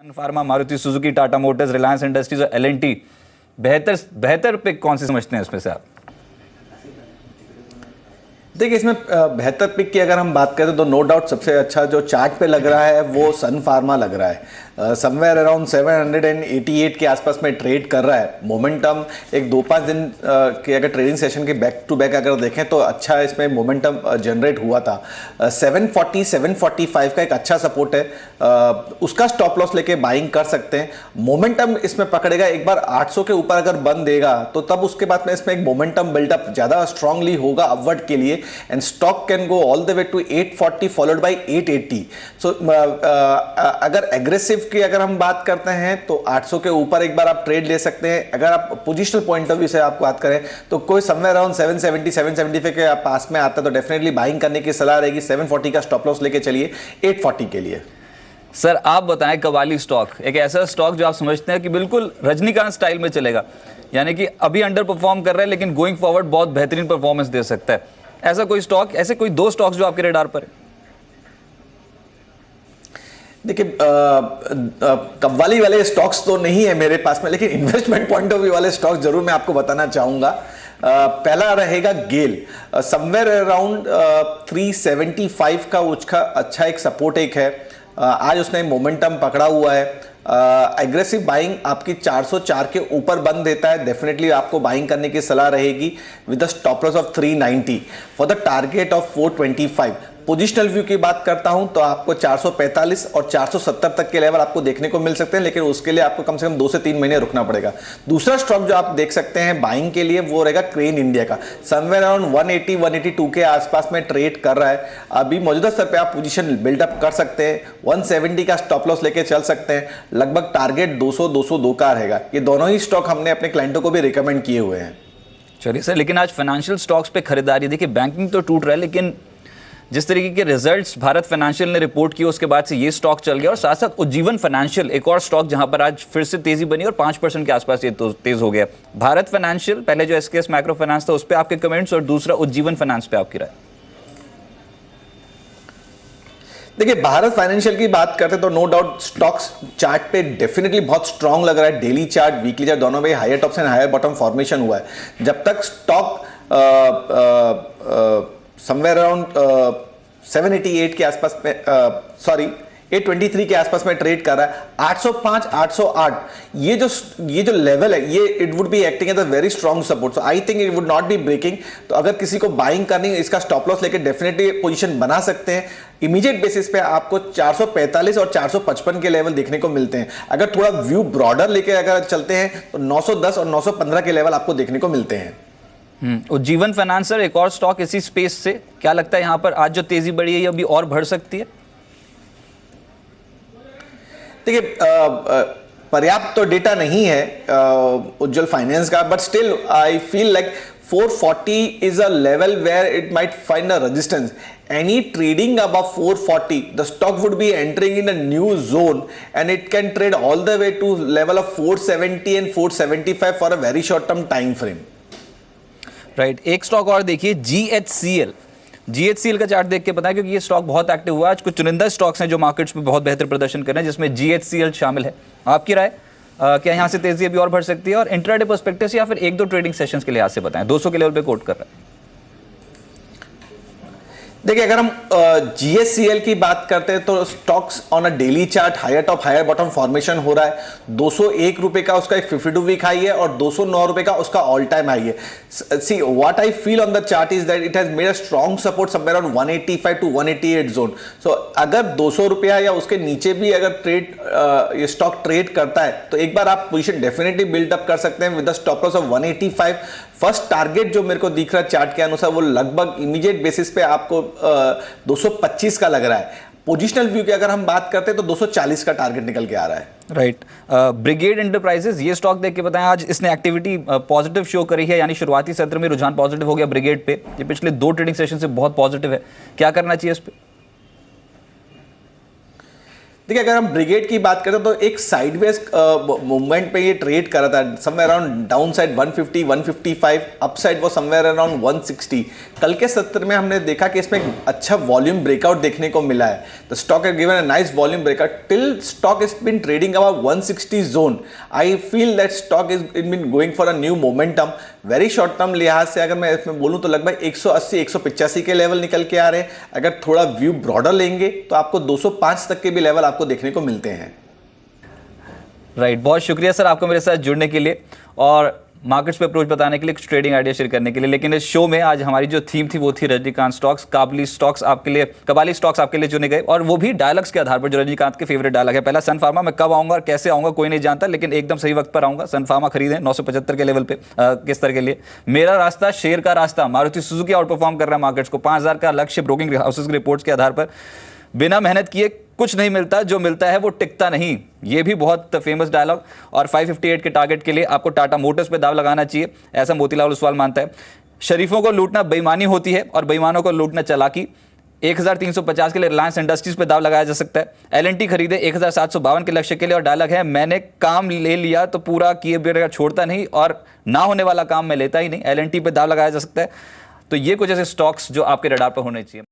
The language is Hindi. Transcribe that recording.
Pharma, Maruti Suzuki, Tata Motors, Reliance industries और एल&टी बेहतर पिक कौन सी समझते हैं इसमें से आप? देखिए, इसमें बेहतर पिक की अगर हम बात करें तो नो डाउट सबसे अच्छा जो चार्ट पे लग रहा है वो सन फार्मा लग रहा है। समवेयर अराउंड 788 के आसपास में ट्रेड कर रहा है। मोमेंटम एक 2-5 दिन के अगर ट्रेडिंग सेशन के बैक टू बैक अगर देखें तो अच्छा इसमें मोमेंटम जनरेट हुआ था। 740 745 का एक अच्छा सपोर्ट है, उसका स्टॉप लॉस लेके बाइंग कर सकते हैं। मोमेंटम इसमें पकड़ेगा, एक बार 800 के ऊपर अगर बंद देगा तो तब उसके बाद में इसमें एक मोमेंटम बिल्डअप ज़्यादा स्ट्रांगली होगा अपवर्ड के लिए, and stock can go all the way to 840 followed by 880। So अगर एग्रेसिव की अगर हम बात करते हैं तो 800 के ऊपर एक बार आप ट्रेड ले सकते हैं। अगर आप पोजिशनल पॉइंट ऑफ व्यू से आप बात करें तो कोई समवेयर अराउंड 770 775 के पास में आता है तो डेफिनेटली बाइंग करने की सलाह रहेगी। 740 का स्टॉप लॉस लेके चलिए 840 के लिए। सर आप बताएं, कवाली स्टॉक एक ऐसा स्टॉक जो आप समझते हैं कि बिल्कुल रजनीकांत स्टाइल में चलेगा, यानी कि अभी अंडर परफॉर्म कर रहा है लेकिन गोइंग फॉरवर्ड बहुत बेहतरीन परफॉर्मेंस दे सकता है, ऐसा कोई स्टॉक, ऐसे कोई 2 स्टॉक्स जो आपके रेडार पर है? देखिए, कव्वाली वाले स्टॉक्स तो नहीं है मेरे पास में, लेकिन इन्वेस्टमेंट पॉइंट ऑफ व्यू वाले स्टॉक्स जरूर मैं आपको बताना चाहूंगा। पहला रहेगा गेल, समवेयर अराउंड 375 का उसका अच्छा एक सपोर्ट एक है। आज उसने मोमेंटम पकड़ा हुआ है। एग्रेसिव बाइंग आपकी 404 के ऊपर बंद देता है, डेफिनेटली आपको बाइंग करने की सलाह रहेगी with the stop loss of 390 for the target of 425। Positional view की बात करता हूं तो आपको 445 और 470 तक के लेवल आपको देखने को मिल सकते हैं, लेकिन उसके लिए आपको कम से कम 2 से 3 महीने रुकना पड़ेगा। दूसरा स्टॉक जो आप देख सकते हैं बाइंग के लिए वो रहेगा क्रेन इंडिया का, समवेयर अराउंड 180 182 के आसपास में ट्रेड कर रहा है। अभी मौजूदा स्तर पे आप पोजीशन बिल्डअप कर सकते हैं, 170 का स्टॉप लॉस लेके चल सकते हैं, लगभग टारगेट 200 का रहेगा। ये दोनों ही स्टॉक हमने अपने क्लाइंटों को भी रिकमेंड किए हुए हैं। चलिए सर, लेकिन आज फाइनेंशियल स्टॉक्स पे खरीदारी, देखिए बैंकिंग तो टूट रहा है, लेकिन जिस तरीके के रिजल्ट्स भारत फाइनेंशियल ने रिपोर्ट किए उसके बाद से ये स्टॉक चल गया, और साथ साथ उज्जीवन फाइनेंशियल एक और स्टॉक जहां पर आज फिर से तेजी बनी और 5% के आसपास ये तो तेज हो गया। भारत फाइनेंशियल, पहले जो एसकेएस माइक्रो फाइनेंस था उस पर आपके कमेंट्स, और दूसरा उज्जीवन फाइनेंस पे आपकी राय। देखिए, भारत फाइनेंशियल की बात करते तो नो डाउट स्टॉक्स चार्ट पे डेफिनेटली बहुत स्ट्रांग लग रहा है। डेली चार्ट, वीकली चार्ट दोनों में higher tops and higher bottom formation हुआ है। जब तक स्टॉक समवेयर अराउंड 788 के आसपास में, सॉरी 823 के आसपास में ट्रेड कर रहा है, 805 808 ये जो लेवल है ये it would be acting as a very strong support. So I think it would not be breaking. तो अगर किसी को बाइंग करनी है, इसका स्टॉप लॉस लेके डेफिनेटली पोजीशन बना सकते हैं। इमीडिएट बेसिस पे आपको 445 और 455 के लेवल देखने को मिलते हैं। अगर थोड़ा व्यू ब्रॉडर लेके अगर चलते हैं तो 910 और 915 के लेवल आपको देखने को मिलते हैं। उज्जीवन फाइनेंसर एक और स्टॉक इसी स्पेस से, क्या लगता है यहां पर आज जो तेजी बढ़ी है ये अभी और बढ़ सकती है? देखिए, पर्याप्त तो डेटा नहीं है उज्जवल फाइनेंस का, but still I feel like 440 is a level where it might find a resistance. Any trading above 440, the stock would be entering in a new zone and it can trade all the way to level of 470 and 475 for a very short term time frame. Right, एक स्टॉक और देखिए जीएचसीएल का चार्ट देख के पता है, क्योंकि ये स्टॉक बहुत एक्टिव हुआ। आज कुछ चुनिंदा स्टॉक्स हैं जो मार्केट्स में बहुत बेहतर प्रदर्शन कर रहे हैं, जिसमें जीएचसीएल शामिल है। आपकी राय, क्या यहाँ से तेजी अभी और बढ़ सकती है, और इंट्राडे पर्सपेक्टिव से या फिर 1-2 ट्रेडिंग सेशंस के लिहाज से बताएं? 200 के लेवल पे कोट कर रहा है। देखिए, अगर हम जीएससीएल की बात करते हैं तो stocks on a daily chart higher top higher bottom formation हो रहा है। 201 रुपए का उसका एक 52 वीक हाई है और 209 रुपए का उसका ऑल टाइम हाई है। See what I feel on the chart is that it has made a strong support somewhere on 185 to 188 zone. So अगर 200 रुपया या उसके नीचे भी अगर ये स्टॉक ट्रेड करता है तो एक बार आप पोजीशन डेफिनेटली बिल्डअप कर सकते हैं with the stop loss of 185। First target जो मेरे को दिख रहा है चार्ट के अनुसार वो लगभग इमीडिएट बेसिस पे आपको 225 का लग रहा है। पोजिशनल व्यू की अगर हम बात करते हैं तो 240 का टारगेट निकल के आ रहा है। राइट, ब्रिगेड एंटरप्राइजेस, ये स्टॉक देख के बताएं, आज इसने एक्टिविटी पॉजिटिव शो करी है, यानी शुरुआती सत्र में रुझान पॉजिटिव हो गया ब्रिगेड पे। ये पिछले 2 ट्रेडिंग सेशन से बहुत पॉजिटिव है, क्या करना चाहिए इस पे? देखिए, अगर हम ब्रिगेड की बात करें तो एक साइडवेज मूवमेंट पे ये ट्रेड कर रहा था, somewhere around down side 150 155, up side वो समवेयर अराउंड 160। कल के सत्र में हमने देखा कि इसमें अच्छा वॉल्यूम ब्रेकआउट देखने को मिला है। The stock has given a nice volume breakout till stock is been trading about 160 zone. I feel that stock is been going for a new momentum. Very short term लिहाज से अगर मैं इसमें बोलूं तो लगभग 180 185 के लेवल निकल के आ रहे हैं। अगर थोड़ा व्यू ब्रॉडर लेंगे तो आपको 205 तक के भी लेवल आपको देखने को मिलते हैं। राइट, बहुत शुक्रिया सर आपको मेरे साथ जुड़ने के लिए और मार्केट्स पे अप्रोच बताने के लिए, कुछ ट्रेडिंग आइडिया शेयर करने के लिए। लेकिन इस शो में आज हमारी जो थीम थी वो थी रजनीकांत स्टॉक्स, कबाली स्टॉक्स आपके लिए चुने गए, और वो भी डायलॉग्स के आधार पर जो रजनीकांत के फेवरेट डायलॉग है। पहला सन फार्मा, मैं कब आऊंगा और कैसे आऊंगा कोई नहीं जानता, लेकिन एकदम सही वक्त पर आऊंगा। सन फार्मा खरीदें 975 के लेवल पे किस तरह के लिए। मेरा रास्ता शेर का रास्ता, मारुति सुजुकी आउट परफॉर्म कर रहा है मार्केट्स को, 5000 का लक्ष्य ब्रोकिंग हाउसेस की रिपोर्ट्स के आधार पर। बिना मेहनत किए कुछ नहीं मिलता, जो मिलता है वो टिकता नहीं, ये भी बहुत फेमस डायलॉग। और 558 के टारगेट के लिए आपको टाटा मोटर्स पे दाव लगाना चाहिए, ऐसा मोतीलाल ओसवाल मानता है। शरीफों को लूटना बेईमानी होती है और बेईमानों को लूटना चालाकी। 1350 के लिए रिलायंस इंडस्ट्रीज पे दाव लगाया जा सकता है। एलएनटी खरीदे 1752 के लक्ष्य के लिए, और डायलॉग है मैंने काम ले लिया तो पूरा किए बिना छोड़ता नहीं, और ना होने वाला काम मैं लेता ही नहीं। एलएनटी पे दाव लगाया जा सकता है। तो ये कुछ ऐसे स्टॉक्स जो आपके रडार पर होने चाहिए।